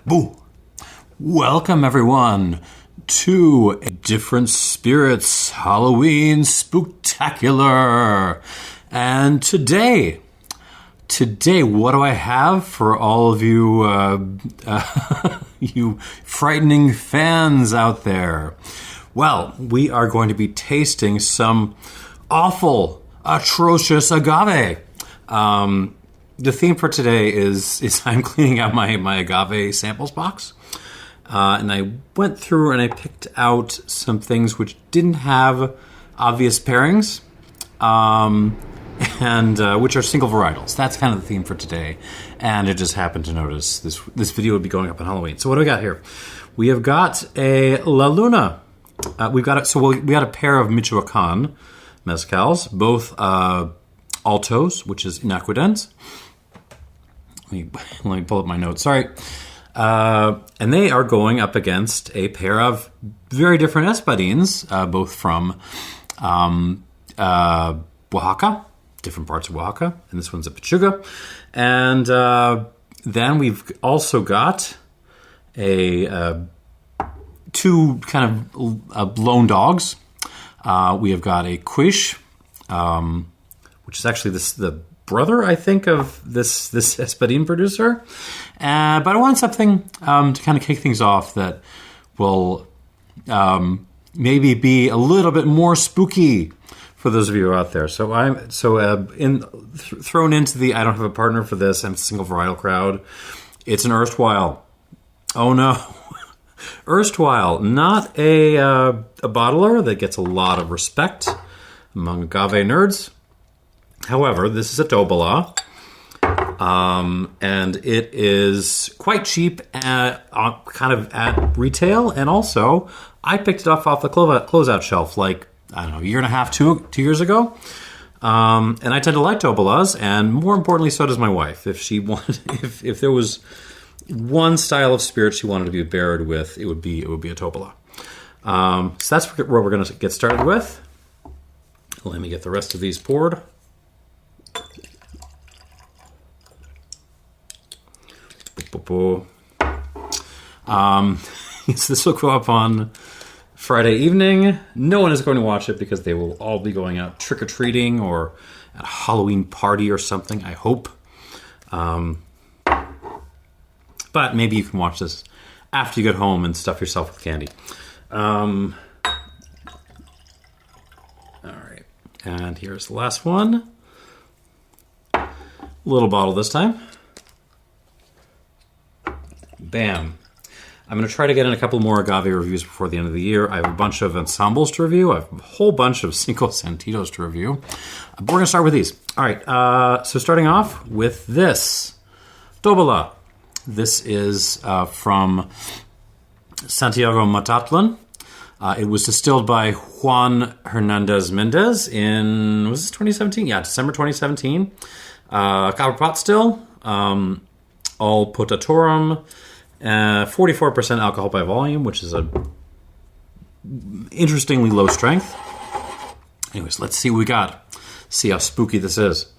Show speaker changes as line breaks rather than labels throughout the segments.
Boo! Welcome, everyone, to Different Spirits Halloween Spooktacular. And today, what do I have for all of you, you frightening fans out there? Well, we are going to be tasting some awful, atrocious agave. The theme for today is I'm cleaning out my agave samples box. And I went through and I picked out some things which didn't have obvious pairings, and which are single varietals. That's kind of the theme for today. And I just happened to notice this video would be going up on Halloween. So what do we got here? We have got a La Luna. We got a pair of Michoacán mezcals, both altos, which is inaequidens. Let me pull up my notes. Sorry. And they are going up against a pair of very different espadíns, both from Oaxaca, different parts of Oaxaca, and this one's a Pechuga. And then we've also got two kind of lone dogs. We have got a Cuishe, which is actually the brother, I think, of this espadín producer. But I want something to kind of kick things off that will maybe be a little bit more spooky for those of you out there. Thrown into the I don't have a partner for this, I'm a single varietal crowd. It's an Erstwhile. Oh no. Erstwhile, not a bottler that gets a lot of respect among agave nerds. However, this is a Tobalá, and it is quite cheap at retail, and also I picked it off the closeout shelf like, I don't know, a year and a half, two years ago. And I tend to like Tobalás, and more importantly, so does my wife. If there was one style of spirit she wanted to be paired with, it would be a Tobalá. So that's what we're going to get started with. Let me get the rest of these poured. This will go up on Friday evening. No one is going to watch it because they will all be going out trick-or-treating or at a Halloween party or something, I hope. But maybe you can watch this after you get home and stuff yourself with candy. All right. And here's the last one. Little bottle this time. Bam. I'm going to try to get in a couple more agave reviews before the end of the year. I have a bunch of ensembles to review. I have a whole bunch of single sentitos to review. But we're going to start with these. All right. So starting off with this. Tobalá. This is from Santiago Matatlán. It was distilled by Juan Hernández Méndez in, was this 2017? Yeah, December 2017. Copper pot still. All potatorum. 44% alcohol by volume, which is a interestingly low strength. Anyways, let's see what we got. See how spooky this is.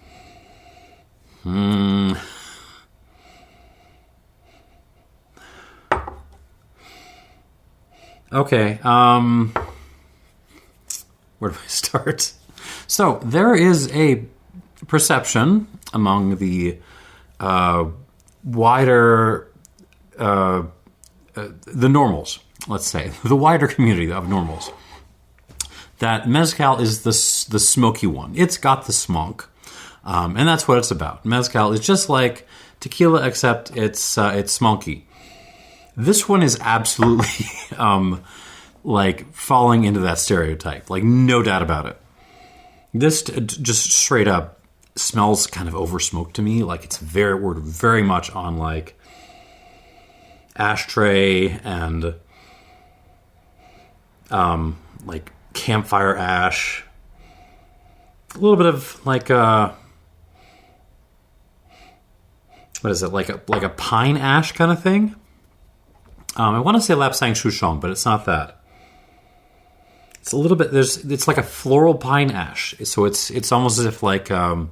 Okay, where do I start? So, there is a perception among the wider, the normals, let's say, the wider community of normals, that mezcal is the smoky one. It's got the smunk, and that's what it's about. Mezcal is just like tequila, except it's smoky. This one is absolutely like falling into that stereotype, like no doubt about it. This just straight up smells kind of over smoked to me. Like we're very much on like ashtray and like campfire ash. A little bit of like what is it, like a pine ash kind of thing. I want to say lapsang souchong, but it's not that. It's a little bit. It's like a floral pine ash. So it's almost as if like you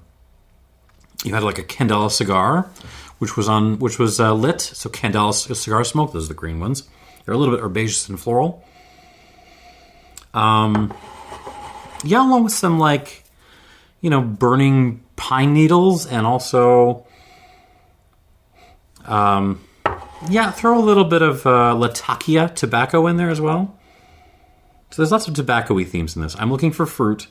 had like a candela cigar which was lit. So Candela cigar smoke. Those are the green ones. They're a little bit herbaceous and floral. Yeah, along with some like, burning pine needles, and also, throw a little bit of Latakia tobacco in there as well. So there's lots of tobacco-y themes in this. I'm looking for fruit.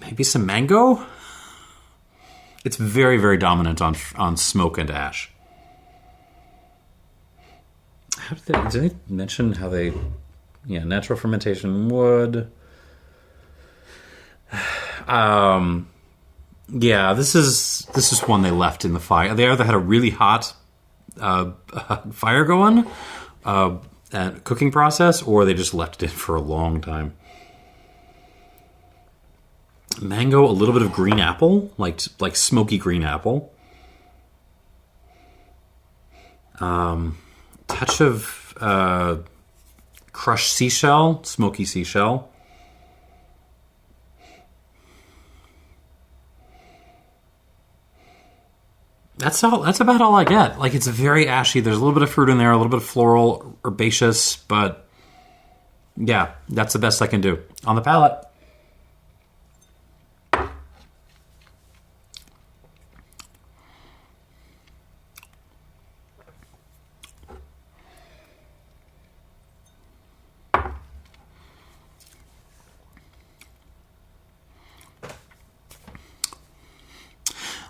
Maybe some mango? It's very, very dominant on smoke and ash. Did they mention how they... Yeah, natural fermentation wood. Yeah, this is one they left in the fire. They either had a really hot fire going, and cooking process, or they just left it in for a long time. Mango, a little bit of green apple, like smoky green apple. Touch of crushed seashell, smoky seashell. That's about all I get. Like, it's very ashy. There's a little bit of fruit in there, a little bit of floral, herbaceous, but yeah, that's the best I can do on the palate.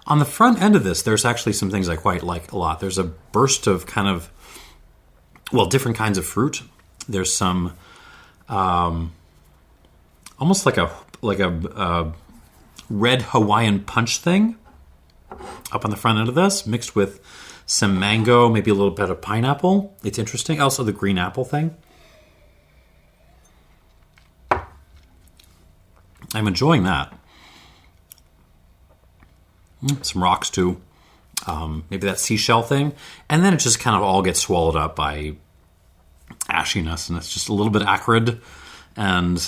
On the front end of this, there's actually some things I quite like a lot. There's a burst of different kinds of fruit. There's some, almost like a red Hawaiian punch thing up on the front end of this, mixed with some mango, maybe a little bit of pineapple. It's interesting. Also the green apple thing. I'm enjoying that. Some rocks too. Maybe that seashell thing. And then it just kind of all gets swallowed up by ashiness, and it's just a little bit acrid and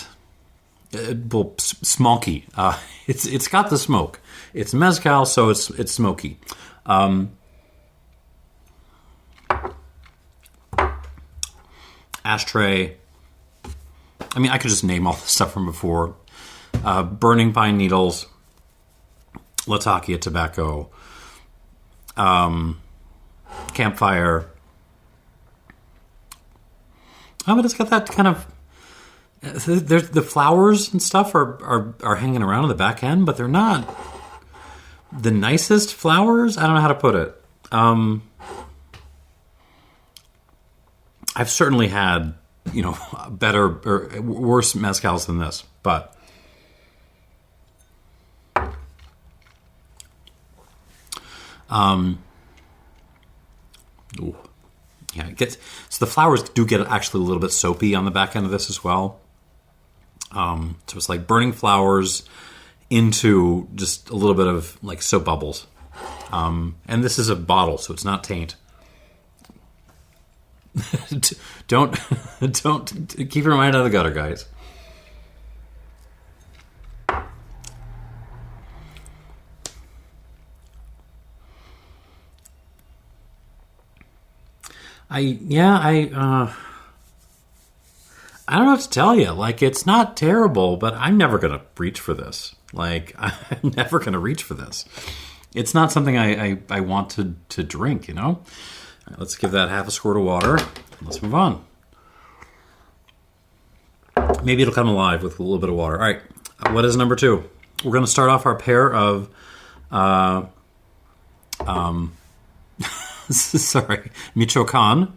smoky. It's got the smoke. It's mezcal, so it's smoky. Ashtray. I mean, I could just name all the stuff from before. Burning pine needles. Latakia tobacco, campfire. But it's got that kind of... The flowers and stuff are hanging around on the back end, but they're not the nicest flowers. I don't know how to put it. I've certainly had, better or worse mezcals than this, but... So the flowers do get actually a little bit soapy on the back end of this as well. So it's like burning flowers into just a little bit of like soap bubbles. And this is a bottle, so it's not taint. Don't keep your mind out of the gutter, guys. I don't know what to tell you. Like, it's not terrible, but I'm never going to reach for this. Like, I'm never going to reach for this. It's not something I want to drink, All right, let's give that half a squirt of water. Let's move on. Maybe it'll come alive with a little bit of water. All right, what is number 2? We're going to start off our pair of... Michoacán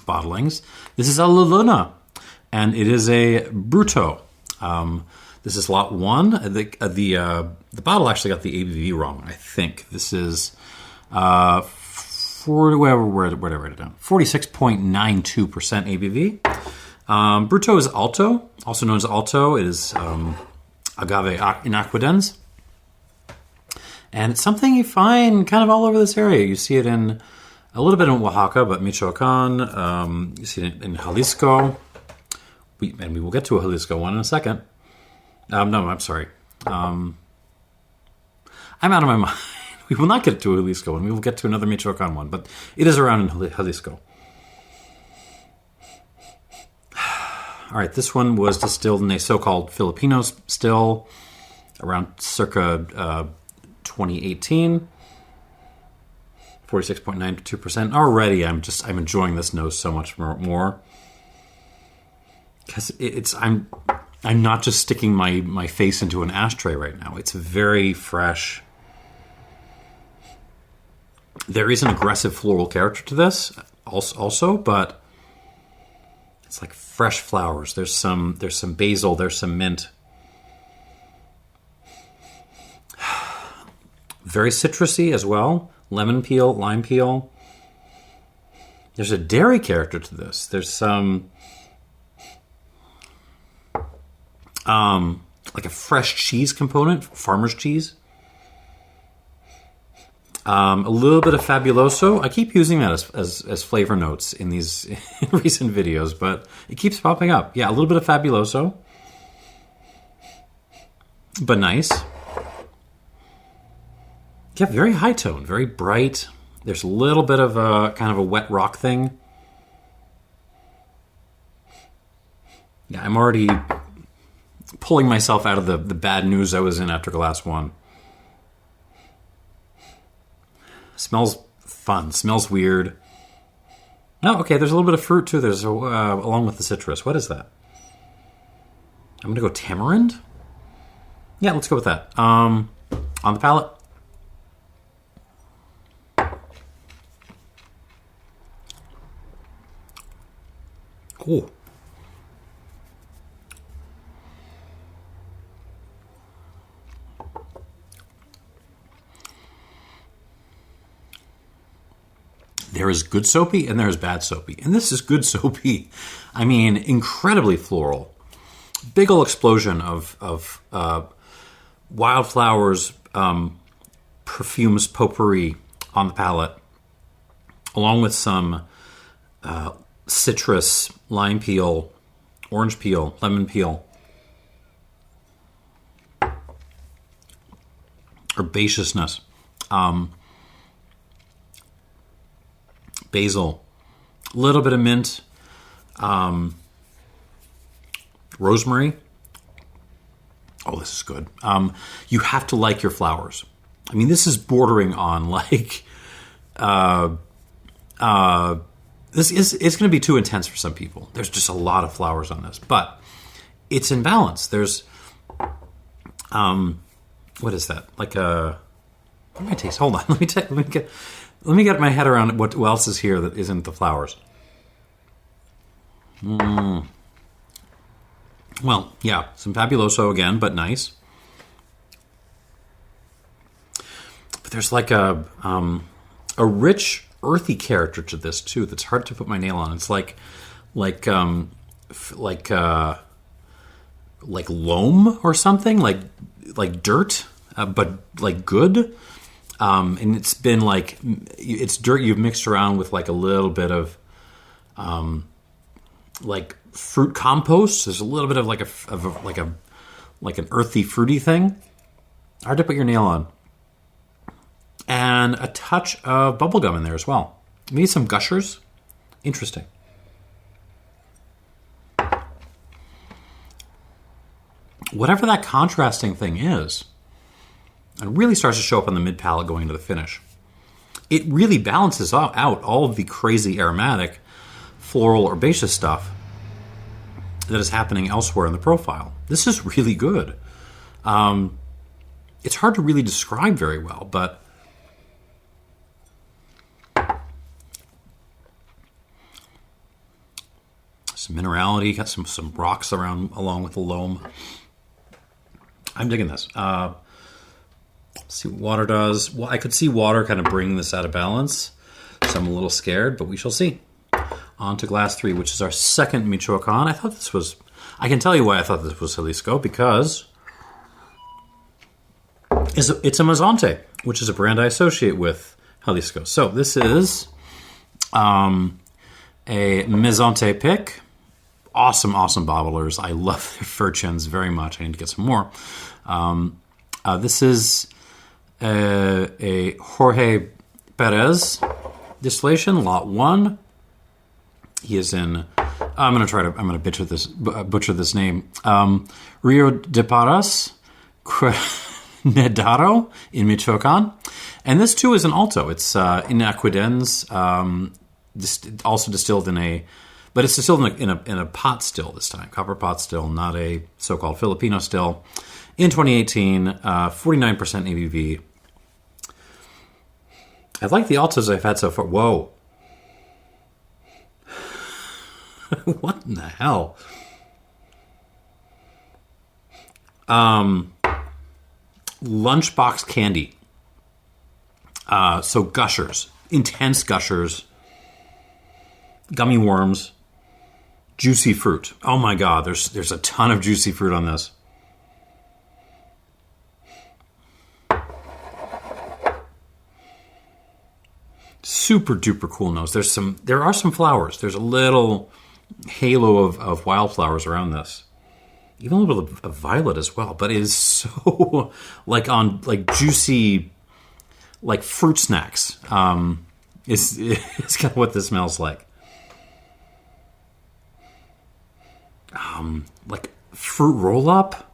bottlings. This is a Luna, and it is a Bruto. This is lot 1. The bottle actually got the ABV wrong, I think. This is where did I write it down? 46.92% ABV. Bruto is Alto, also known as Alto. It is agave inaequidens. And it's something you find kind of all over this area. You see it in a little bit in Oaxaca, but Michoacán. You see it in Jalisco. We will get to a Jalisco one in a second. No, I'm sorry. I I'm out of my mind. We will not get to Jalisco, and we will get to another Michoacan one, but it is around in Jalisco. All right, this one was distilled in a so-called Filipino still around circa 2018. 46.92%. Already, I'm enjoying this nose so much more because I'm not just sticking my face into an ashtray right now. It's very fresh. There is an aggressive floral character to this also, but it's like fresh flowers. There's some basil, there's some mint. Very citrusy as well. Lemon peel, lime peel. There's a dairy character to this. There's some like a fresh cheese component, farmer's cheese. A little bit of Fabuloso. I keep using that as flavor notes in these recent videos, but it keeps popping up. Yeah, a little bit of Fabuloso. But nice. Yeah, very high tone, very bright. There's a little bit of a kind of a wet rock thing. Yeah, I'm already pulling myself out of the bad news I was in after glass one. Smells fun. Smells weird. Oh, okay. There's a little bit of fruit too. There's along with the citrus. What is that? I'm gonna go tamarind. Yeah, let's go with that. On the palate. Cool. There is good soapy and there is bad soapy. And this is good soapy. I mean, incredibly floral. Big ol' explosion of wildflowers, perfumes, potpourri on the palate, along with some citrus, lime peel, orange peel, lemon peel. Herbaceousness. Basil, a little bit of mint, rosemary. Oh, this is good. You have to like your flowers. I mean, this is bordering on like, it's going to be too intense for some people. There's just a lot of flowers on this, but it's in balance. There's, what is that? Like a, what do I taste? Hold on, let me get my head around what else is here that isn't the flowers. Well, yeah, some Fabuloso again, but nice. But there's like a rich, earthy character to this too that's hard to put my nail on. It's like loam or something, like dirt, but like good. And it's been like, it's dirt you've mixed around with like a little bit of like fruit compost. There's a little bit of like an earthy, fruity thing. Hard to put your nail on. And a touch of bubblegum in there as well. Maybe some gushers. Interesting. Whatever that contrasting thing is, it really starts to show up on the mid palate going into the finish. It really balances out all of the crazy aromatic, floral, herbaceous stuff that is happening elsewhere in the profile. This is really good. It's hard to really describe very well, but some minerality, got some rocks along with the loam. I'm digging this. See what water does. Well, I could see water kind of bringing this out of balance, so I'm a little scared, but we shall see. On to glass 3, which is our second Michoacan. I can tell you why I thought this was Jalisco, because it's a Mezonte, which is a brand I associate with Jalisco. So this is a Mezonte pick. Awesome bottlers. I love their fur chins very much. I need to get some more. This is a Jorge Perez distillation, lot 1. He is in. I'm gonna butcher this name. Rio de Parras, Quernedaro in Michoacán, and this too is an alto. It's inaequidens, also distilled but it's distilled in a pot still this time, copper pot still, not a so-called Filipino still. In 2018, 49% ABV. I like the altos I've had so far. Whoa. What in the hell? Lunchbox candy. So gushers. Intense gushers. Gummy worms. Juicy fruit. Oh my god, there's a ton of juicy fruit on this. Super duper cool nose. There are some flowers. There's a little halo of wildflowers around this. Even a little bit of violet as well. But it is so like juicy, like fruit snacks. It's kind of what this smells like. Like fruit roll up.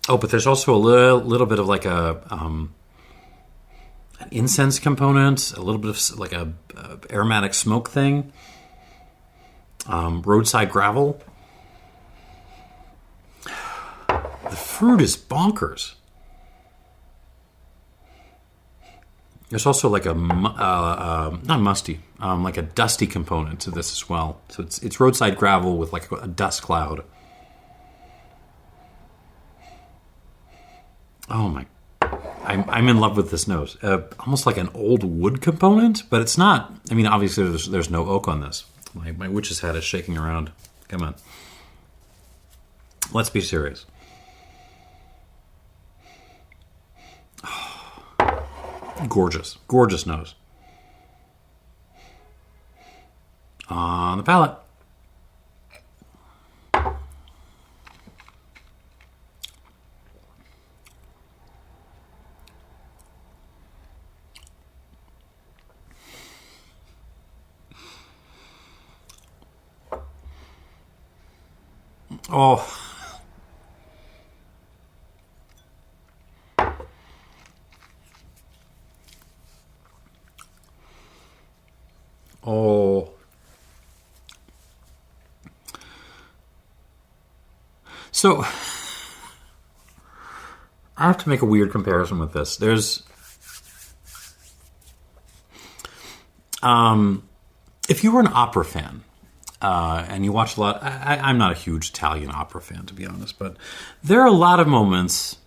Oh, but there's also a little bit of like an incense component, a little bit of like a aromatic smoke thing. Roadside gravel. The fruit is bonkers. There's also like a not musty, like a dusty component to this as well. So it's roadside gravel with like a dust cloud. Oh my! I'm in love with this nose. Almost like an old wood component, but it's not. I mean, obviously there's no oak on this. My witch's hat is shaking around. Come on. Let's be serious. Gorgeous. Gorgeous nose. On the palate. Oh. Oh. So, I have to make a weird comparison with this. There's, if you were an opera fan, and you watch a lot, I'm not a huge Italian opera fan, to be honest, but there are a lot of moments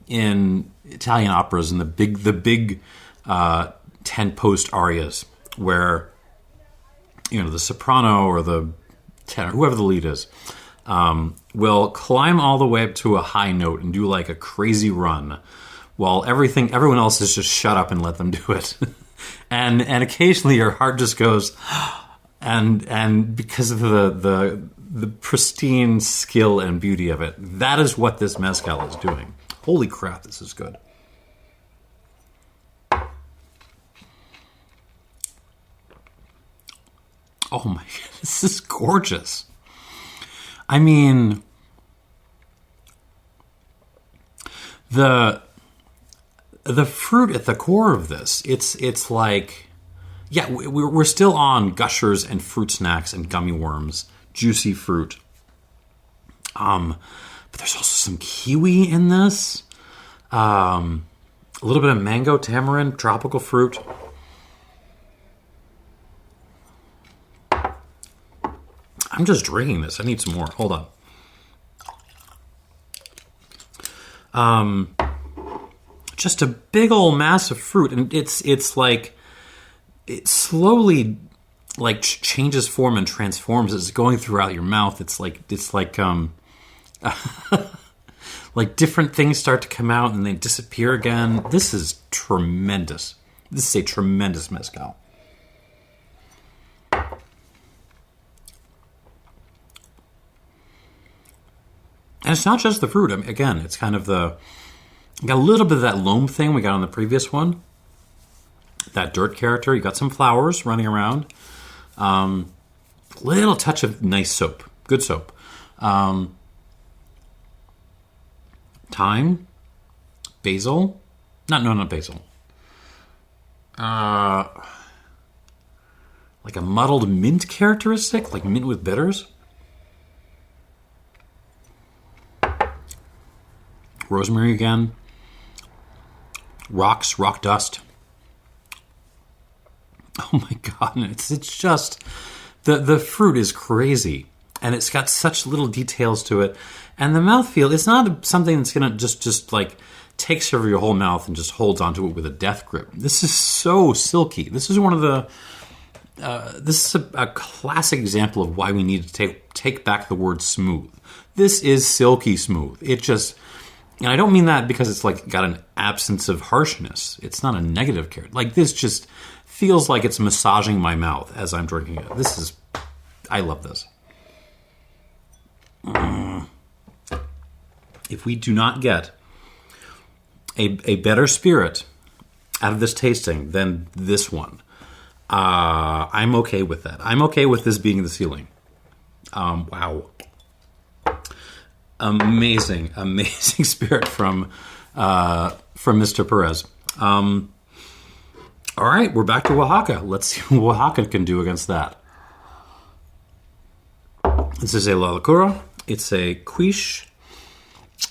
in Italian operas and the big 10-post arias where, you know, the soprano or the tenor, whoever the lead is, will climb all the way up to a high note and do like a crazy run while everyone else is just shut up and let them do it. and occasionally your heart just goes, and because of the pristine skill and beauty of it, that is what this mezcal is doing. Holy crap, this is good. Oh my god, this is gorgeous. I mean, the fruit at the core of this, it's like, yeah, we're still on gushers and fruit snacks and gummy worms, juicy fruit. But there's also some kiwi in this, a little bit of mango, tamarind, tropical fruit. I'm just drinking this. I need some more. Hold on. Just a big old mass of fruit, and it's like it slowly like changes form and transforms as it's going throughout your mouth. It's like like different things start to come out and they disappear again. This is tremendous. This is a tremendous mezcal. And it's not just the fruit. I mean, again, it's kind of got a little bit of that loam thing we got on the previous one. That dirt character. You got some flowers running around. Little touch of nice soap. Good soap. Thyme. Basil. Not basil. Like a muddled mint characteristic, like mint with bitters. Rosemary again. Rock dust. Oh my God, it's just, the fruit is crazy. And it's got such little details to it. And the mouthfeel, it's not something that's going to just like takes over your whole mouth and just holds onto it with a death grip. This is so silky. This is one of the, this is a classic example of why we need to take back the word smooth. This is silky smooth. It just, and I don't mean that because it's like got an absence of harshness. It's not a negative character. Like this just feels like it's massaging my mouth as I'm drinking it. This is, I love this. If we do not get a better spirit out of this tasting than this one, I'm okay with that. I'm okay with this being the ceiling. Wow. Amazing spirit from Mr. Perez. All right, we're back to Oaxaca. Let's see what Oaxaca can do against that. This is a Lalocura. It's a Cuishe.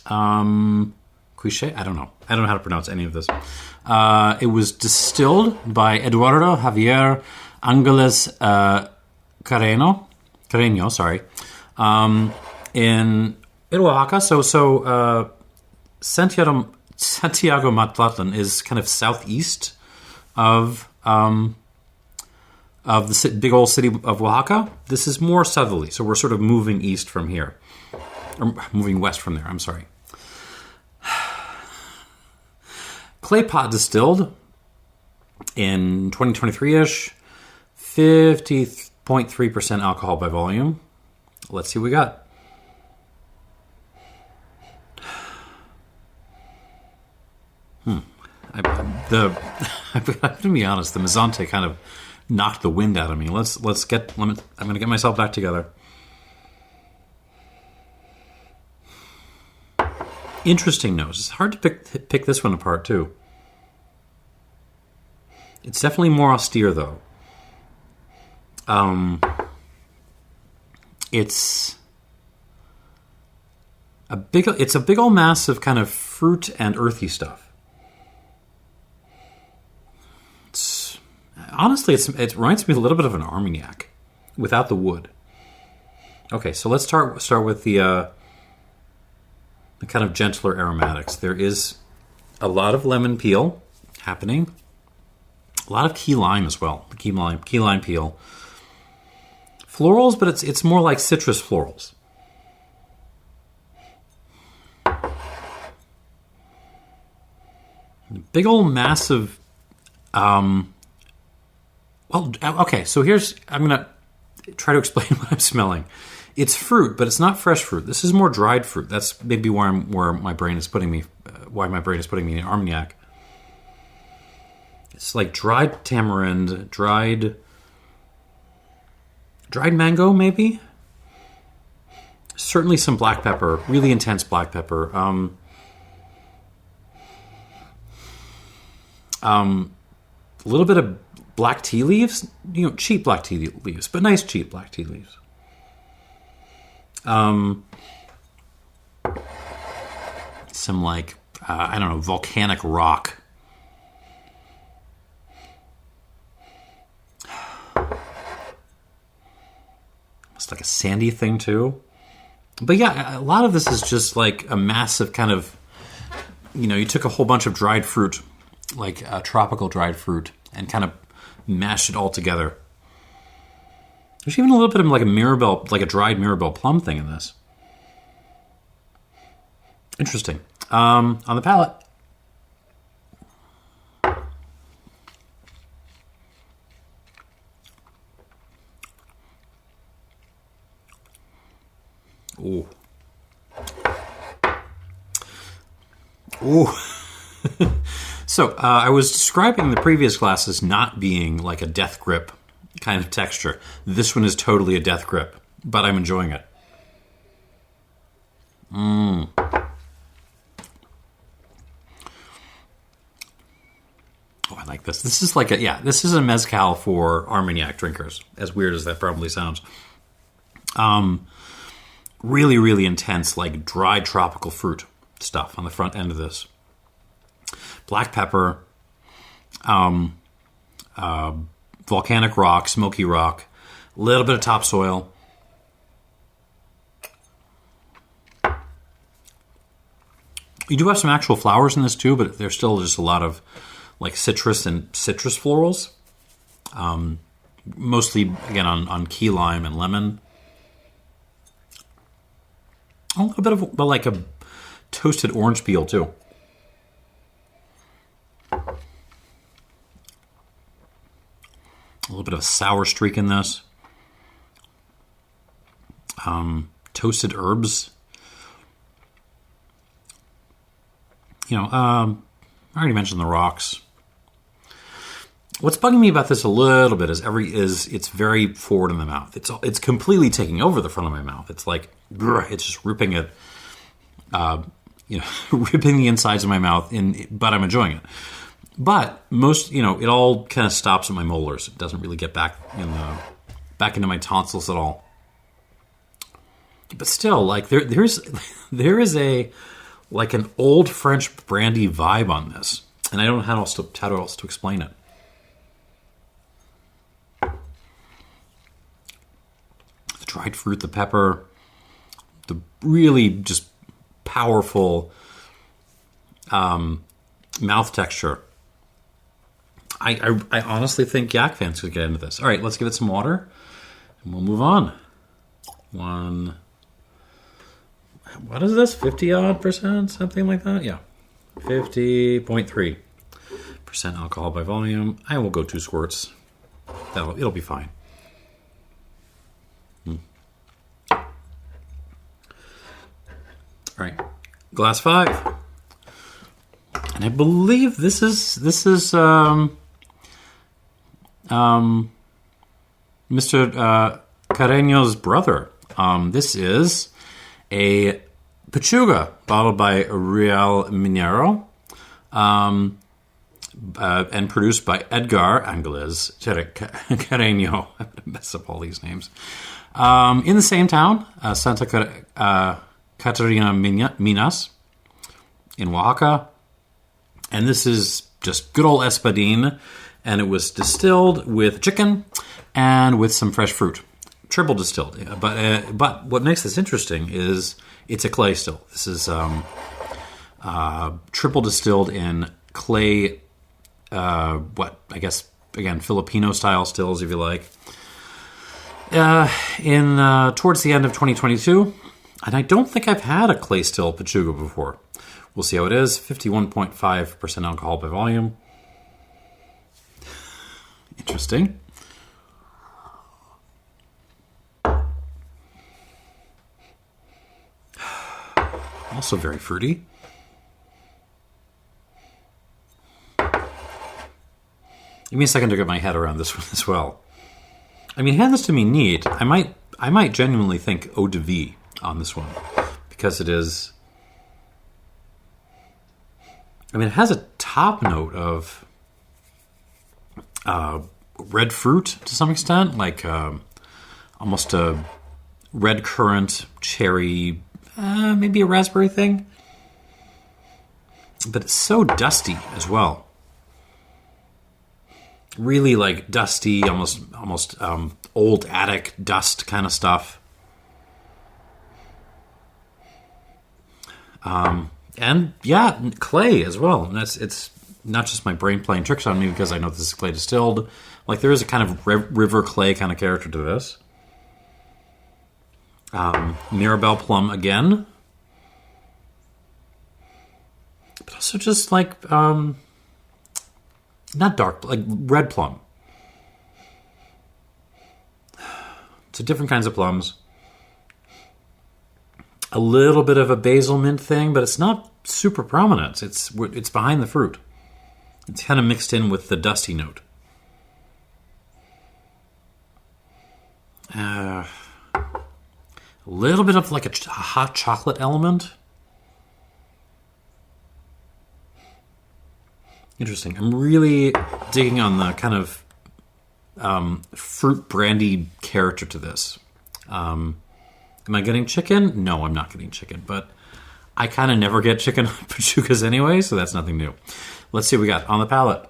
Cuishe? I don't know how to pronounce any of this. It was distilled by Eduardo Javier Ángeles Carreño, in Oaxaca. So Santiago Matatlán is kind of southeast of the big old city of Oaxaca. This is more southerly, so we're sort of moving east from here. Or moving west from there, I'm sorry. Clay pot distilled in 2023-ish, 50.3% alcohol by volume. Let's see what we got. I have to be honest, the Mezonte kind of knocked the wind out of me. I'm going to get myself back together. Interesting notes. It's hard to pick this one apart too. It's definitely more austere though. It's a big old mass of kind of fruit and earthy stuff. Honestly, it reminds me a little bit of an Armagnac without the wood. Okay, so let's start with the kind of gentler aromatics. There is a lot of lemon peel happening. A lot of key lime as well. The key lime peel. Florals, but it's more like citrus florals. Big old massive. Well, okay. So I'm gonna try to explain what I'm smelling. It's fruit, but it's not fresh fruit. This is more dried fruit. That's maybe where my brain is putting me. Why my brain is putting me in Armagnac. It's like dried tamarind, dried mango, maybe. Certainly some black pepper, really intense black pepper. A little bit of black tea leaves, cheap black tea leaves, but nice cheap black tea leaves. Some like, I don't know, volcanic rock. It's like a sandy thing too. But yeah, a lot of this is just like a massive kind of, you took a whole bunch of dried fruit, like tropical dried fruit, and kind of mashed it all together. There's even a little bit of like a dried Mirabelle plum thing in this. Interesting. On the palate. Ooh. Ooh. So I was describing the previous glass as not being like a death grip kind of texture. This one is totally a death grip, but I'm enjoying it. Oh, I like this. This is like this is a mezcal for Armagnac drinkers, as weird as that probably sounds. Really, really intense, like dried tropical fruit stuff on the front end of this. Black pepper, volcanic rock, smoky rock, a little bit of topsoil. You do have some actual flowers in this too, but there's still just a lot of like citrus and citrus florals. Mostly, again, on key lime and lemon. A little bit of like a toasted orange peel too. A little bit of a sour streak in this. Toasted herbs. I already mentioned the rocks. What's bugging me about this a little bit is it's very forward in the mouth. It's completely taking over the front of my mouth. It's like it's just ripping it, ripping the insides of my mouth but I'm enjoying it. But it all kind of stops at my molars. It doesn't really get back into my tonsils at all. But still, like there is a like an old French brandy vibe on this, and I don't know how else to explain it. The dried fruit, the pepper, the really just powerful mouth texture. I honestly think yak fans could get into this. All right, let's give it some water, and we'll move on. What is this? 50-odd%? Something like that? Yeah. 50.3% alcohol by volume. I will go 2 squirts. It'll be fine. All right. Glass 5. And I believe this is Mr. Carreño's brother. This is a Pechuga bottled by Real Minero and produced by Edgar Ángeles Carreño. I'm going to mess up all these names. In the same town, Catarina Minas in Oaxaca. And this is just good old espadín, and it was distilled with chicken and with some fresh fruit. Triple distilled. But what makes this interesting is it's a clay still. This is triple distilled in clay, I guess, again, Filipino style stills, if you like. Towards the end of 2022, and I don't think I've had a clay still Pechuga before. We'll see how it is. 51.5% alcohol by volume. Interesting. Also very fruity. Give me a second to get my head around this one as well. I mean, hand this to me neat. I might genuinely think eau de vie on this one, because it is. I mean, it has a top note of red fruit to some extent, like almost a red currant, cherry, maybe a raspberry thing. But it's so dusty as well. Really like dusty, almost old attic dust kind of stuff. And yeah, clay as well. And it's not just my brain playing tricks on me because I know this is clay distilled. Like there is a kind of river clay kind of character to this. Mirabelle plum again. But also just like, not dark, like red plum. So different kinds of plums. A little bit of a basil mint thing, but it's not super prominent. It's behind the fruit. It's kind of mixed in with the dusty note. A little bit of like a hot chocolate element. Interesting. I'm really digging on the kind of fruit brandy character to this. Am I getting chicken? No, I'm not getting chicken, but I kind of never get chicken pechugas anyway, so that's nothing new. Let's see what we got on the palate.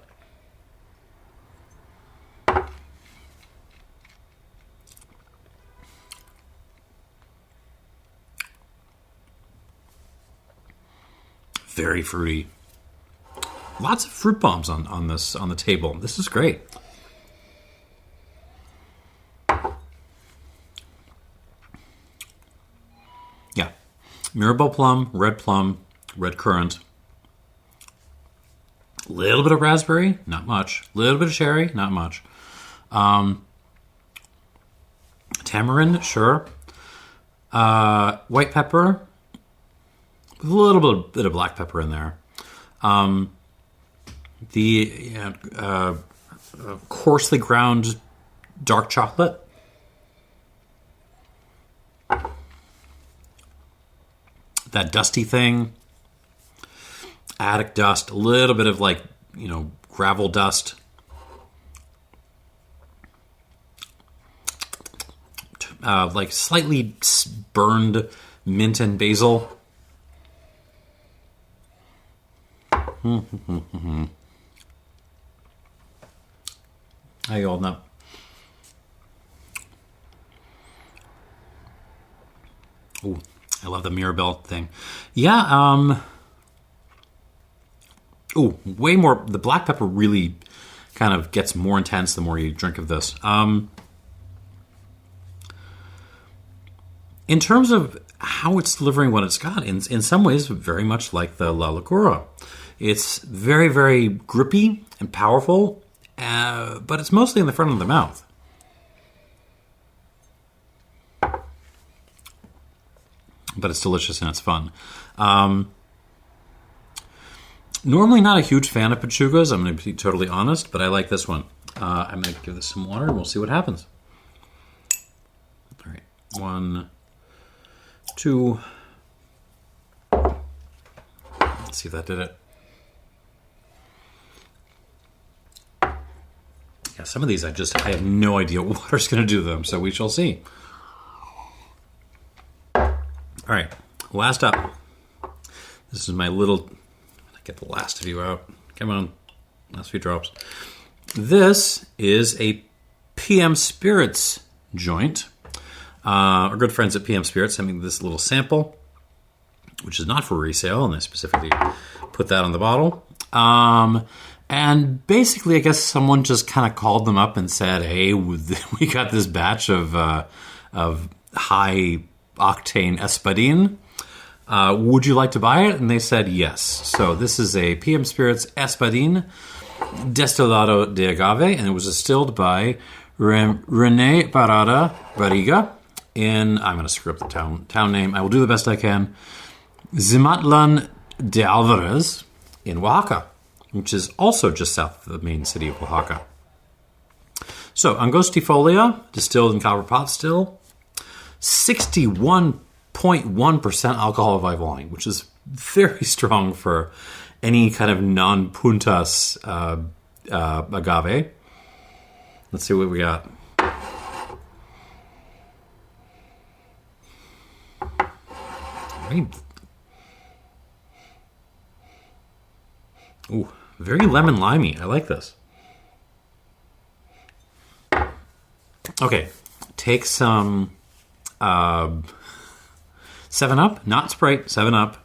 Very fruity. Lots of fruit bombs on the table. This is great. Yeah. Mirabelle plum, red currant. A little bit of raspberry, not much. A little bit of cherry, not much. Tamarind, sure. White pepper, with a little bit of black pepper in there. Coarsely ground dark chocolate. That dusty thing. Attic dust. A little bit of gravel dust. Slightly burned mint and basil. How you holding up? Ooh, I love the Mirabelle thing. Yeah, ooh, way more. The black pepper really kind of gets more intense the more you drink of this. In terms of how it's delivering what it's got, in some ways, very much like the Lalocura. It's very, very grippy and powerful, but it's mostly in the front of the mouth. But it's delicious and it's fun. Normally not a huge fan of pechugas, I'm going to be totally honest, but I like this one. I'm going to give this some water and we'll see what happens. All right, 1, 2. Let's see if that did it. Yeah, some of these I have no idea what water's going to do to them, so we shall see. All right, last up. This is my little... Get the last of you out. Come on, last few drops. This is a PM Spirits joint. Our good friends at PM Spirits sent me this little sample, which is not for resale, and I specifically put that on the bottle. And basically, I guess someone just kind of called them up and said, "Hey, we got this batch of high octane espadín. Would you like to buy it?" And they said yes. So this is a PM Spirits espadín destilado de agave, and it was distilled by René Parada Barriga in, I'm going to screw up the town name. I will do the best I can. Zimatlán de Álvarez in Oaxaca, which is also just south of the main city of Oaxaca. So, angustifolia, distilled in copper pot still. 61.1% alcohol by volume, which is very strong for any kind of non-puntas agave. Let's see what we got. Ooh, very lemon limey. I like this. Okay, take some 7-Up, not Sprite, 7-Up,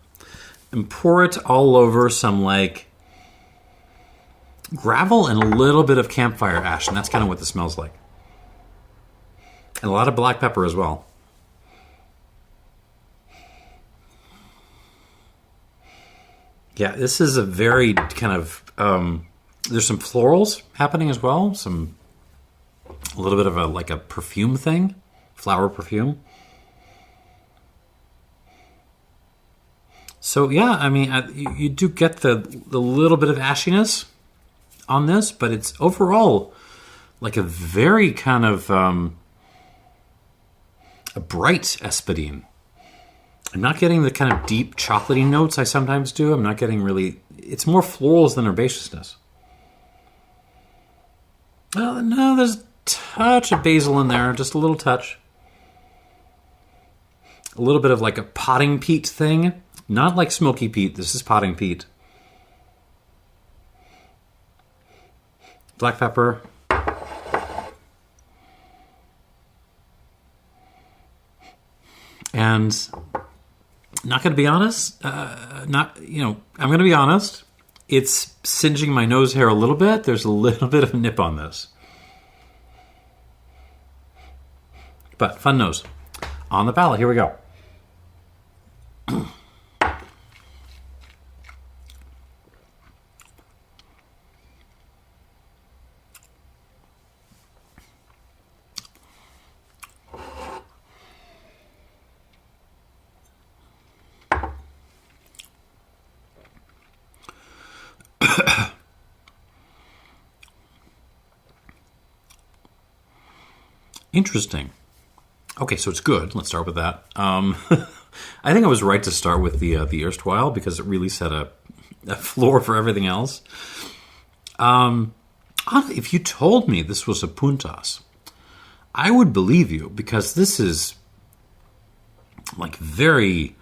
and pour it all over some gravel and a little bit of campfire ash, and that's kind of what this smells like. And a lot of black pepper as well. Yeah, this is a very kind of, there's some florals happening as well, a little bit of a perfume thing, flower perfume. So yeah, I mean, you do get the little bit of ashiness on this, but it's overall like a very kind of a bright espadín. I'm not getting the kind of deep chocolatey notes I sometimes do. I'm not getting really... It's more florals than herbaceousness. Well, no, there's a touch of basil in there, just a little touch. A little bit of like a potting peat thing. Not like smoky peat. This is potting peat. Black pepper. And not going to be honest. I'm going to be honest. It's singeing my nose hair a little bit. There's a little bit of a nip on this. But fun nose. On the palate, here we go. Interesting. Okay, so it's good. Let's start with that. I think I was right to start with the Erstwhile because it really set a floor for everything else. If you told me this was a puntas, I would believe you because this is like very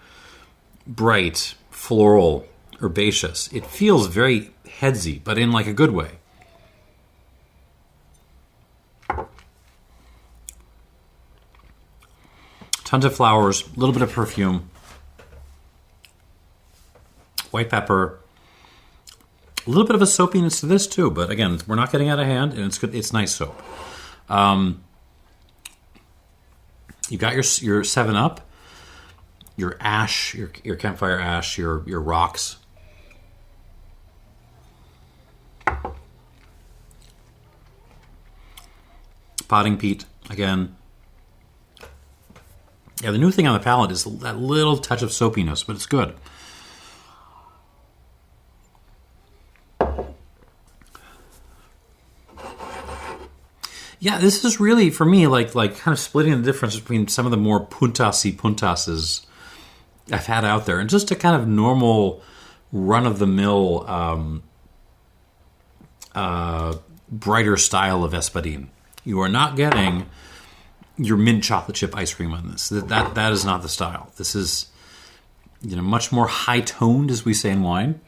bright, floral, herbaceous. It feels very headsy, but in like a good way. Tons of flowers, a little bit of perfume, white pepper, a little bit of a soapiness to this too. But again, we're not getting out of hand, and it's good. It's nice soap. You got your 7-Up, your ash, your campfire ash, your rocks. Potting peat again. Yeah, the new thing on the palate is that little touch of soapiness, but it's good. Yeah, this is really, for me, like kind of splitting the difference between some of the more puntases I've had out there and just a kind of normal, run-of-the-mill, brighter style of espadín. You are not getting your mint chocolate chip ice cream on this. That is not the style. This is, much more high-toned, as we say in wine.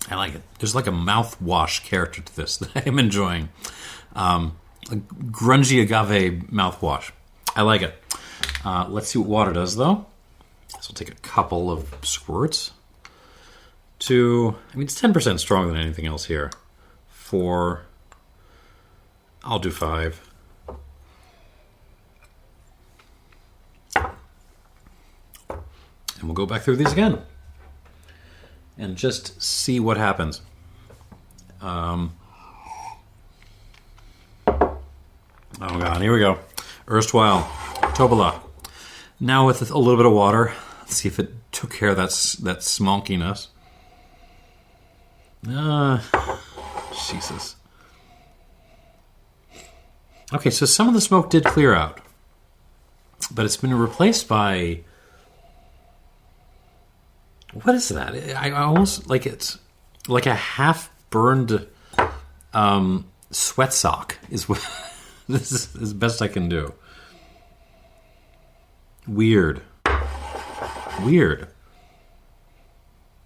I like it. There's like a mouthwash character to this that I am enjoying. A grungy agave mouthwash. I like it. Let's see what water does, though. So we'll take a couple of squirts it's 10% stronger than anything else here. 4, I'll do 5. And we'll go back through these again and just see what happens. Oh God, here we go. Erstwhile Tobalá. Now with a little bit of water, let's see if it took care of that smokiness. Jesus. Okay, so some of the smoke did clear out, but it's been replaced by... What is that? I almost like it's like a half-burned sweat sock is what this is as best I can do. Weird.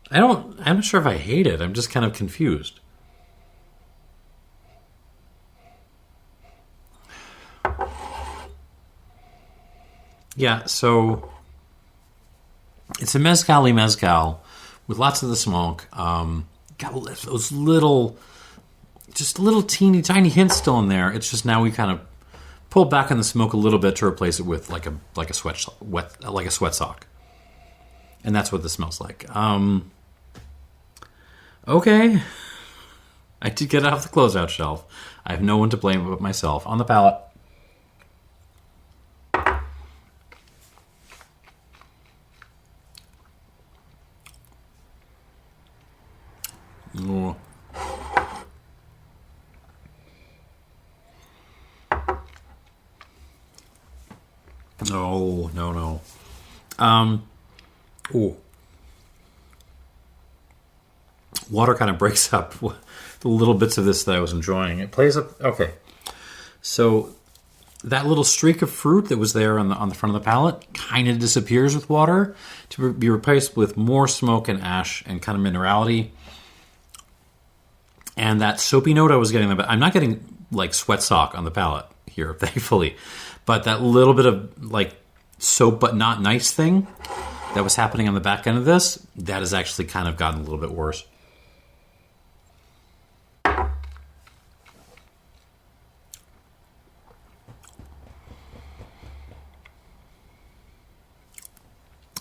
I'm not sure if I hate it. I'm just kind of confused. Yeah, so it's a mezcal with lots of the smoke. Got those little teeny tiny hints still in there. It's just now we kind of pull back on the smoke a little bit to replace it with like a sweat sock, and that's what this smells like. Okay, I did get it off the closeout shelf. I have no one to blame but myself. On the palate. Ooh. No, no, no. Ooh. Water kind of breaks up the little bits of this that I was enjoying. It plays up. Okay. So that little streak of fruit that was there on the front of the palate kind of disappears with water to be replaced with more smoke and ash and kind of minerality. And that soapy note I was getting, I'm not getting like sweat sock on the palate here, thankfully. But that little bit of like soap but not nice thing that was happening on the back end of this, that has actually kind of gotten a little bit worse.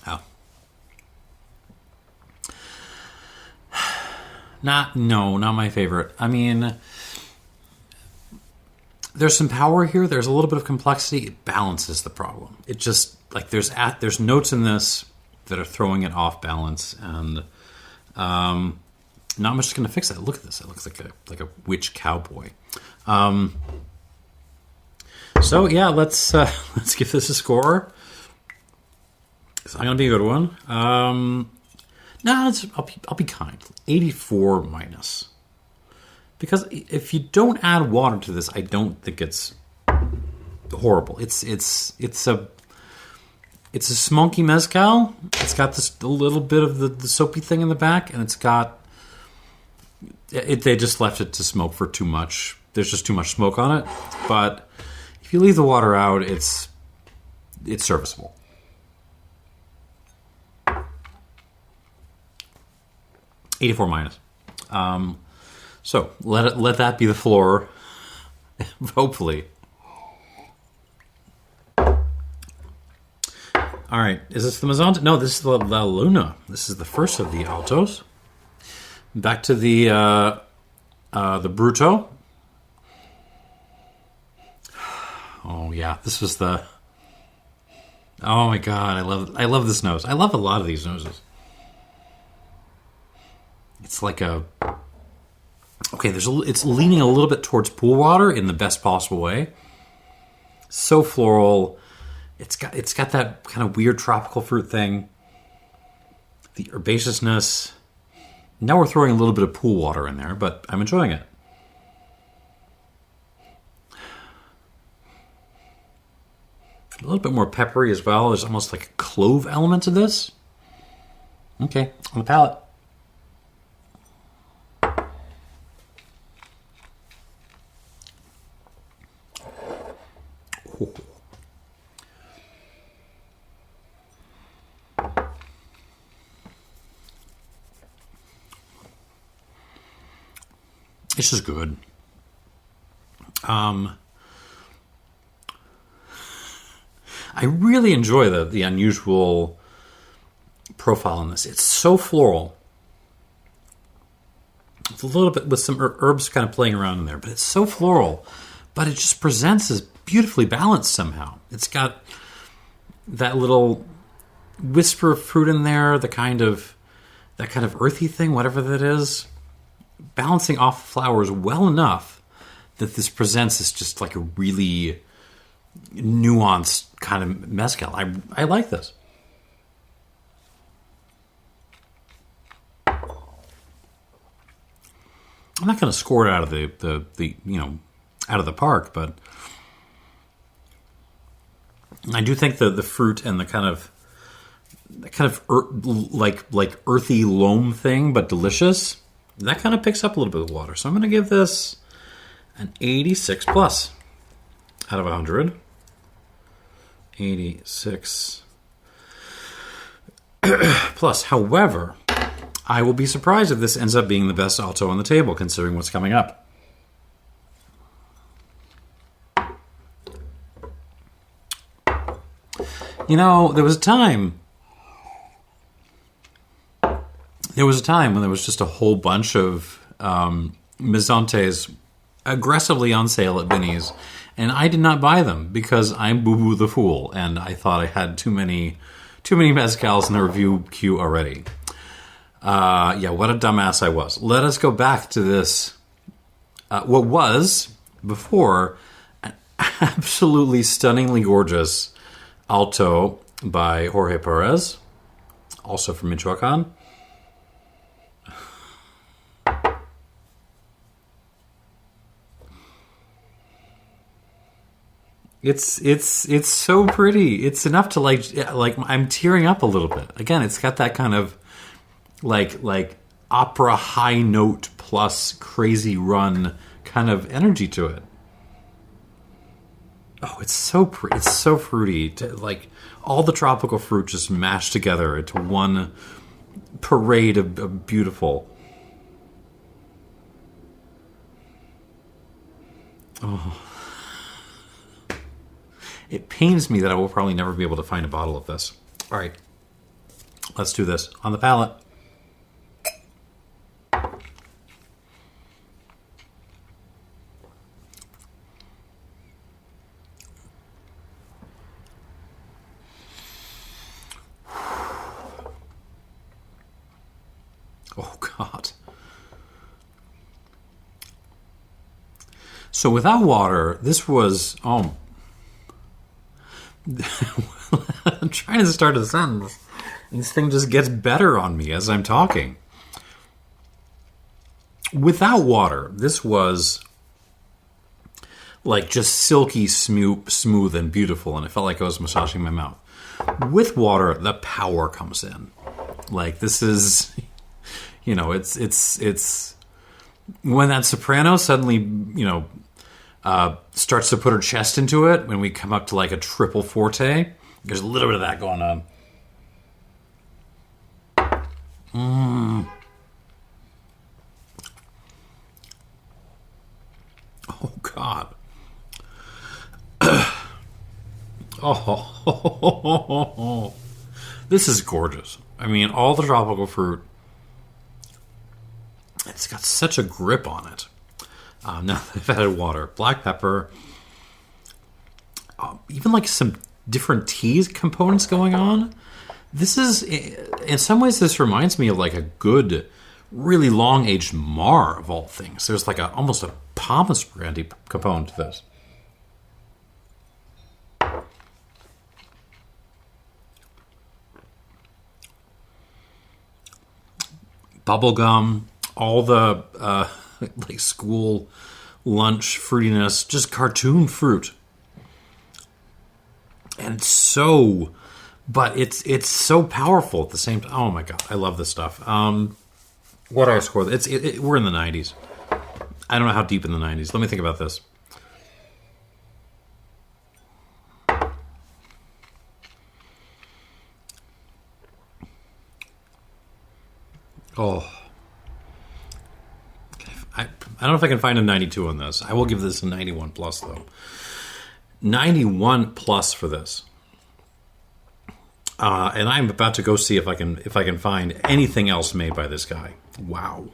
Oh. Not my favorite. I mean, there's some power here. There's a little bit of complexity. It balances the problem. It just, like, there's notes in this that are throwing it off balance, and not much is going to fix that. Look at this. It looks like a witch cowboy. So yeah, let's give this a score. It's not going to be a good one. I'll be kind. 84 minus. Because if you don't add water to this, I don't think it's horrible. It's a smoky mezcal. It's got this a little bit of the soapy thing in the back, and they just left it to smoke for too much. There's just too much smoke on it. But if you leave the water out, it's serviceable. $84 minus. So let that be the floor. Hopefully. All right. Is this the Mezonte? No, this is the La Luna. This is the first of the Altos. Back to the Bruto. Oh yeah, this was the. Oh my God, I love this nose. I love a lot of these noses. It's like a. Okay, it's leaning a little bit towards pool water in the best possible way. So floral. It's got that kind of weird tropical fruit thing. The herbaceousness. Now we're throwing a little bit of pool water in there, but I'm enjoying it. A little bit more peppery as well. There's almost like a clove element to this. Okay, on the palate. Oh. This is good. I really enjoy the unusual profile in this. It's so floral. It's a little bit with some herbs kind of playing around in there, but it's so floral. But it just presents as beautifully balanced somehow. It's got that little whisper of fruit in there, that kind of earthy thing, whatever that is, balancing off flowers well enough that this presents as just like a really nuanced kind of mezcal. I like this. I'm not going to score it out of the out of the park, but I do think the fruit and the kind of like earthy loam thing, but delicious, that kind of picks up a little bit of water. So I'm going to give this an 86 plus out of 100. 86 plus. However, I will be surprised if this ends up being the best Alto on the table, considering what's coming up. You know, there was a time when there was just a whole bunch of Mezontes aggressively on sale at Binny's, and I did not buy them because I'm Boo Boo the Fool, and I thought I had too many mezcals in the review queue already. Yeah, what a dumbass I was. Let us go back to this, what was, before, an absolutely stunningly gorgeous Alto by Jorge Perez, also from Michoacán. It's so pretty. It's enough to like I'm tearing up a little bit. Again, it's got that kind of like opera high note plus crazy run kind of energy to it. Oh, it's so pretty. It's so fruity. Like all the tropical fruit just mashed together into one parade of beautiful. Oh. It pains me that I will probably never be able to find a bottle of this. All right, let's do this on the palate. Oh, God. So without water, this was... I'm trying to start a sentence. This thing just gets better on me as I'm talking. Without water, this was like just silky smooth and beautiful, and it felt like I was massaging my mouth. With water, the power comes in. Like this is, it's when that soprano suddenly, starts to put her chest into it, when we come up to like a triple forte, there's a little bit of that going on. Oh, God. Oh, this is gorgeous. I mean, all the tropical fruit, it's got such a grip on it. Now that I've added water, black pepper, even like some different teas components going on. This is, in some ways, this reminds me of like a good, really long-aged Mar of all things. There's like almost a pomace brandy component to this. Bubblegum, all the like school lunch fruitiness, just cartoon fruit. And it's so so powerful at the same time. Oh my God, I love this stuff. What do I score? We're in the 90s. I don't know how deep in the 90s. Let me think about this. Oh. I don't know if I can find a 92 on this. I will give this a 91 plus, though. 91 plus for this. And I'm about to go see if I can find anything else made by this guy. Wow.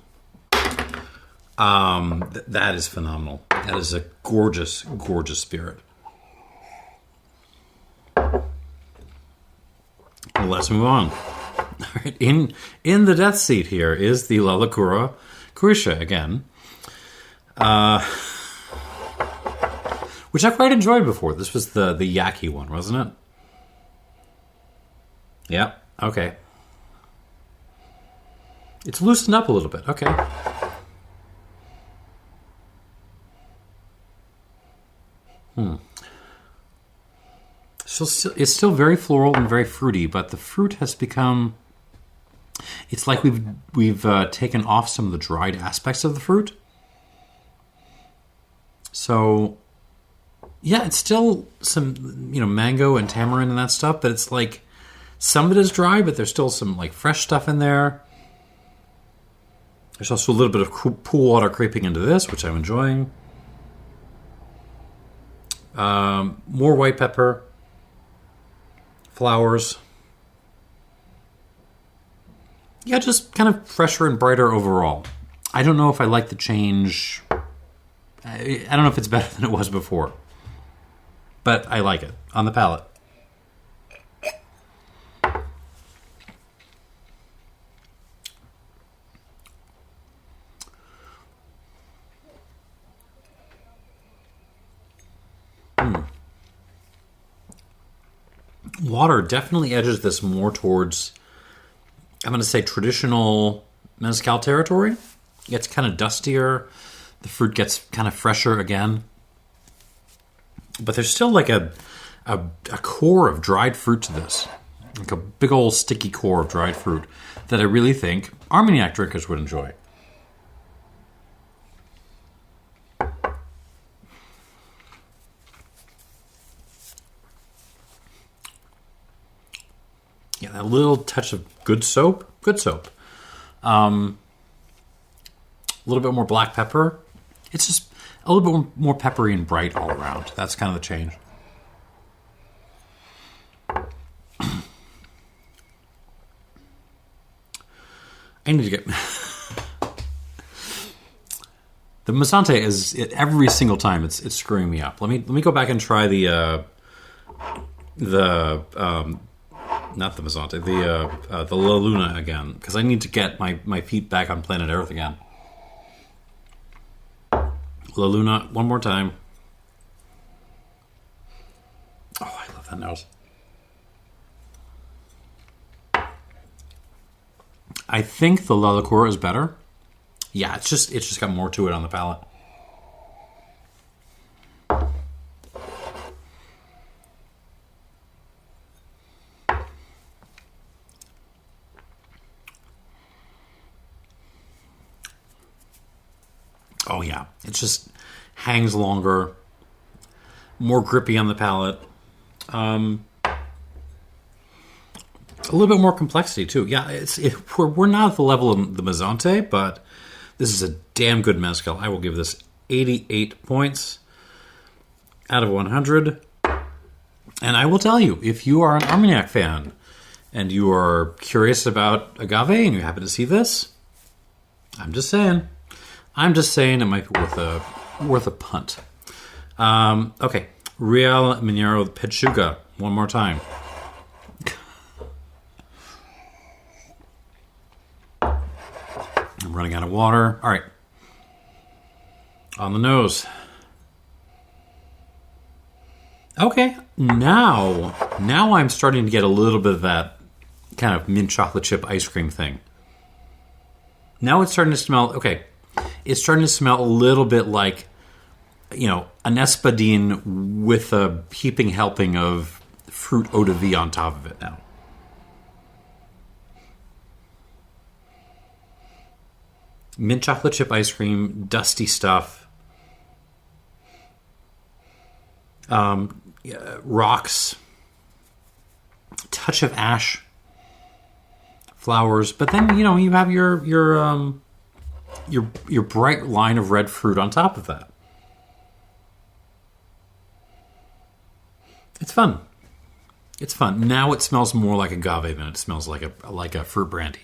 That is phenomenal. That is a gorgeous, gorgeous spirit. Well, let's move on. All right. In the death seat here is the Lalocura Cuishe again. Which I quite enjoyed before. This was the yaki one, wasn't it? Yeah, okay. It's loosened up a little bit. Okay. So it's still very floral and very fruity, but the fruit has become... It's like we've taken off some of the dried aspects of the fruit. So, yeah, it's still some, mango and tamarind and that stuff, but it's like some of it is dry, but there's still some like fresh stuff in there. There's also a little bit of pool water creeping into this, which I'm enjoying. More white pepper, flowers. Yeah, just kind of fresher and brighter overall. I don't know if I like the change. I don't know if it's better than it was before. But I like it on the palate. Water definitely edges this more towards, I'm going to say, traditional mezcal territory. It's kind of dustier. The fruit gets kind of fresher again. But there's still like a core of dried fruit to this. Like a big old sticky core of dried fruit that I really think Armagnac drinkers would enjoy. Yeah, that little touch of good soap. Good soap. A little bit more black pepper. It's just a little bit more peppery and bright all around. That's kind of the change. I need to get... The Mezonte is... every single time it's screwing me up. Let me go back and try the not the Mezonte, the La Luna again, because I need to get my feet back on planet Earth again. La Luna, one more time. Oh, I love that nose. I think the Lalocura is better. Yeah, it's just got more to it on the palate. Oh yeah, it just hangs longer, more grippy on the palate. A little bit more complexity too. Yeah, we're not at the level of the Mezonte, but this is a damn good mezcal. I will give this 88 points out of 100. And I will tell you, if you are an Armagnac fan and you are curious about agave and you happen to see this, I'm just saying it might be worth a punt. Okay, Real Minero Pechuga. One more time. I'm running out of water. All right. On the nose. Okay, now I'm starting to get a little bit of that kind of mint chocolate chip ice cream thing. Now it's starting to smell, okay, it's starting to smell a little bit like, you know, an espadín with a heaping helping of fruit eau de vie on top of it now. Mint chocolate chip ice cream, dusty stuff. Rocks. Touch of ash. Flowers. But then, you know, you have your bright line of red fruit on top of that. It's fun. It's fun. Now it smells more like agave than it smells like a fruit brandy.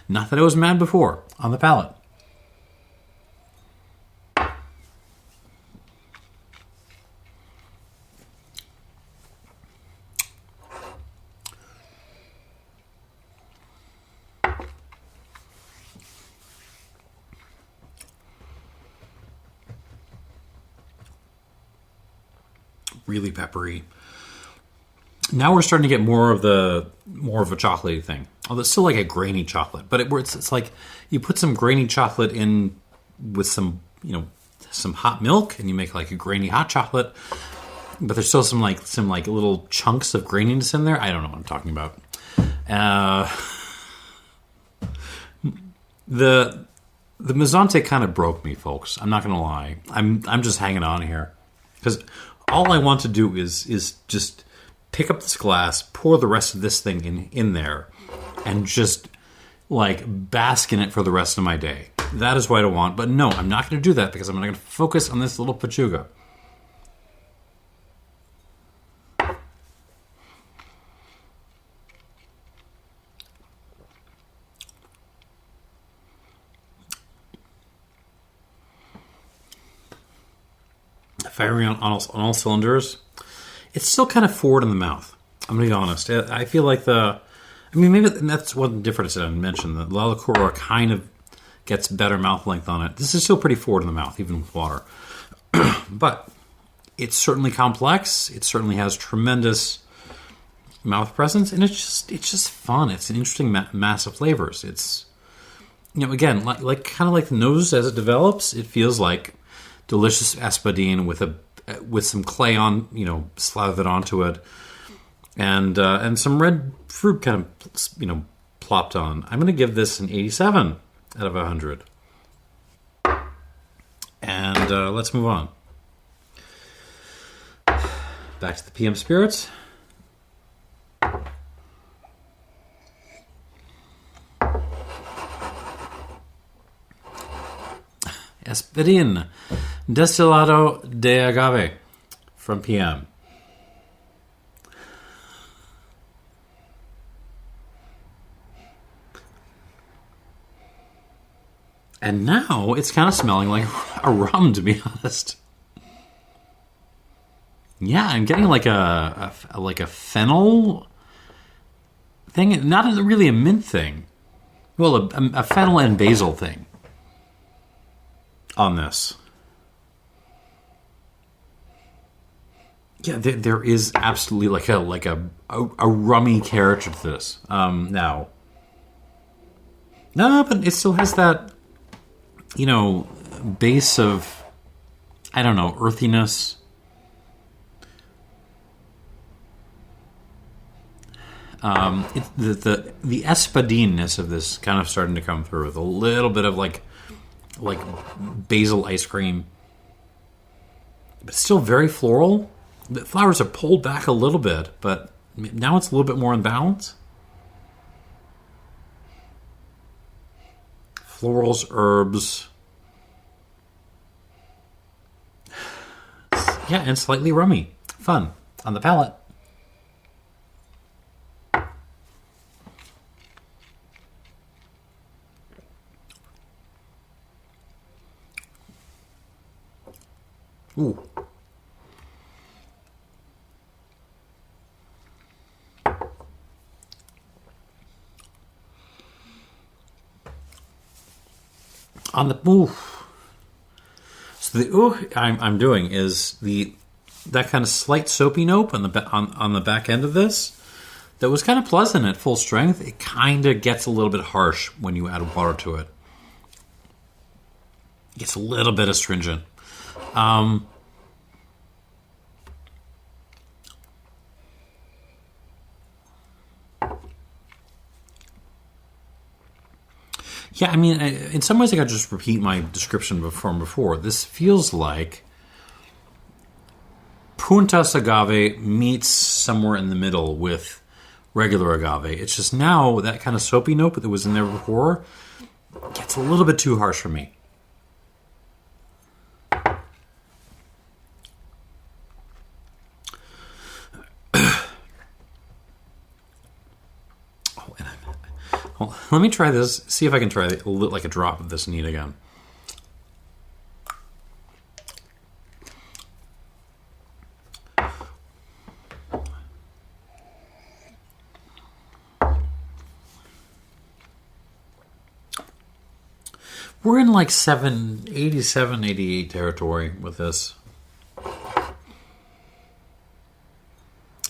Not that I was mad before on the palate. Really peppery. Now we're starting to get more of a chocolatey thing. Although it's still like a grainy chocolate, but it's like you put some grainy chocolate in with some hot milk, and you make like a grainy hot chocolate. But there's still some little chunks of graininess in there. I don't know what I'm talking about. The Mezonte kind of broke me, folks. I'm not gonna lie. I'm just hanging on here because all I want to do is just pick up this glass, pour the rest of this thing in there, and just like bask in it for the rest of my day. That is what I want. But no, I'm not going to do that because I'm not going to focus on this little Pechuga. firing on all cylinders. It's still kind of forward in the mouth. I'm going to be honest. I feel like maybe that's one difference that I mentioned. The Lalocura kind of gets better mouth length on it. This is still pretty forward in the mouth, even with water. But it's certainly complex. It certainly has tremendous mouth presence, and it's just fun. It's an interesting mass of flavors. It's, again, like kind of like the nose as it develops. It feels like delicious espadín with some clay on, slathered onto it, and some red fruit kind of plopped on. I'm going to give this an 87 out of 100. And let's move on. Back to the PM Spirits. Espadín Destilado de Agave from PM. And now it's kind of smelling like a rum, to be honest. Yeah, I'm getting like a fennel thing. Not really a mint thing. Well, a fennel and basil thing on this. Yeah, there is absolutely like a rummy character to this. Now, no, but it still has that, base of, I don't know, earthiness. The espadínness of this kind of starting to come through with a little bit of like basil ice cream, but still very floral. The flowers are pulled back a little bit, but now it's a little bit more in balance. Florals, herbs. Yeah, and slightly rummy. Fun on the palate. Ooh. On the so the I'm doing is that kind of slight soapy note on the back end of this that was kind of pleasant at full strength. It kind of gets a little bit harsh when you add water to it. It gets a little bit astringent. Yeah, I mean, in some ways I got to just repeat my description from before. This feels like Puntas agave meets somewhere in the middle with regular agave. It's just now that kind of soapy note that was in there before gets a little bit too harsh for me. Well, let me try this, see if I can try like a drop of this neat again. We're in like 87, 88 territory with this.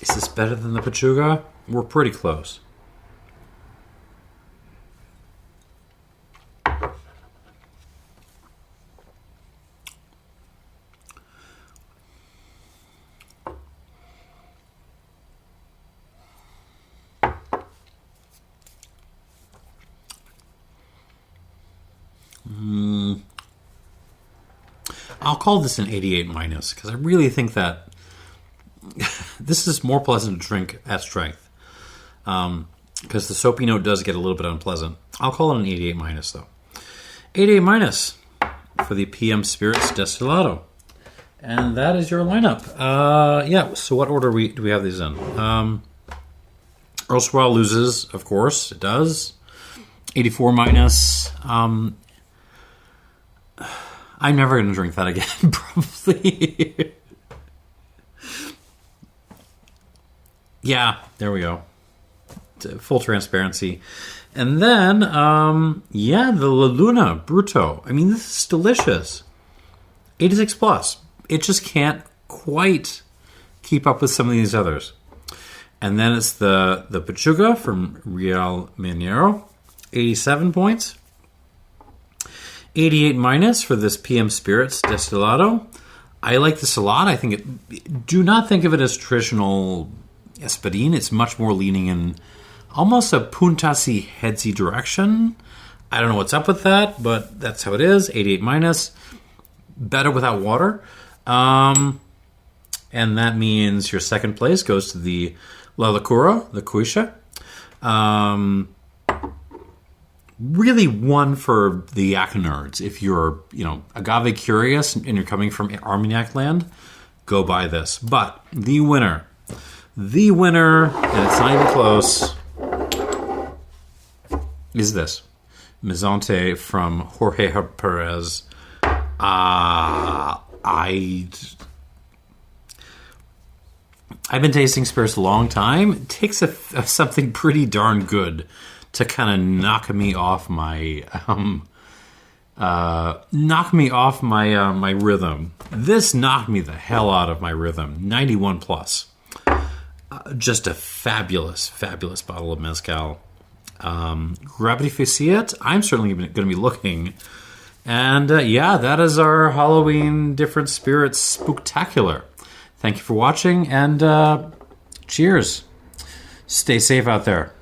Is this better than the Pechuga? We're pretty close. I'll call this an 88 minus because I really think that this is more pleasant to drink at strength because the soapy note does get a little bit unpleasant. I'll call it an 88 minus though. 88 minus for the PM Spirits Destilado. And that is your lineup. Yeah, so what order do we have these in? Erstwhile loses, of course, it does. 84 minus. I'm never going to drink that again, probably. Yeah, there we go. Full transparency. And then, yeah, the Luna Bruto. I mean, this is delicious. 86 plus. It just can't quite keep up with some of these others. And then it's the Pechuga from Real Minero. 87 points. 88 minus for this PM Spirits Destilado. I like this a lot. I think do not think of it as traditional espadín. It's much more leaning in almost a puntasy headsy direction. I don't know what's up with that, but that's how it is. 88 minus. Better without water. And that means your second place goes to the Lalocura, the Cuishe. Really one for the yak nerds. If you're, agave curious and you're coming from Armagnac land, go buy this. But the winner, and it's not even close, is this. Mezonte from Jorge Perez. I've been tasting spirits a long time. It takes something pretty darn good to kind of knock me off my my rhythm. This knocked me the hell out of my rhythm. 91 plus. Just a fabulous bottle of mezcal. Grab it if you see it. I'm certainly going to be looking. And that is our Halloween Different Spirits Spooktacular. Thank you for watching, and cheers. Stay safe out there.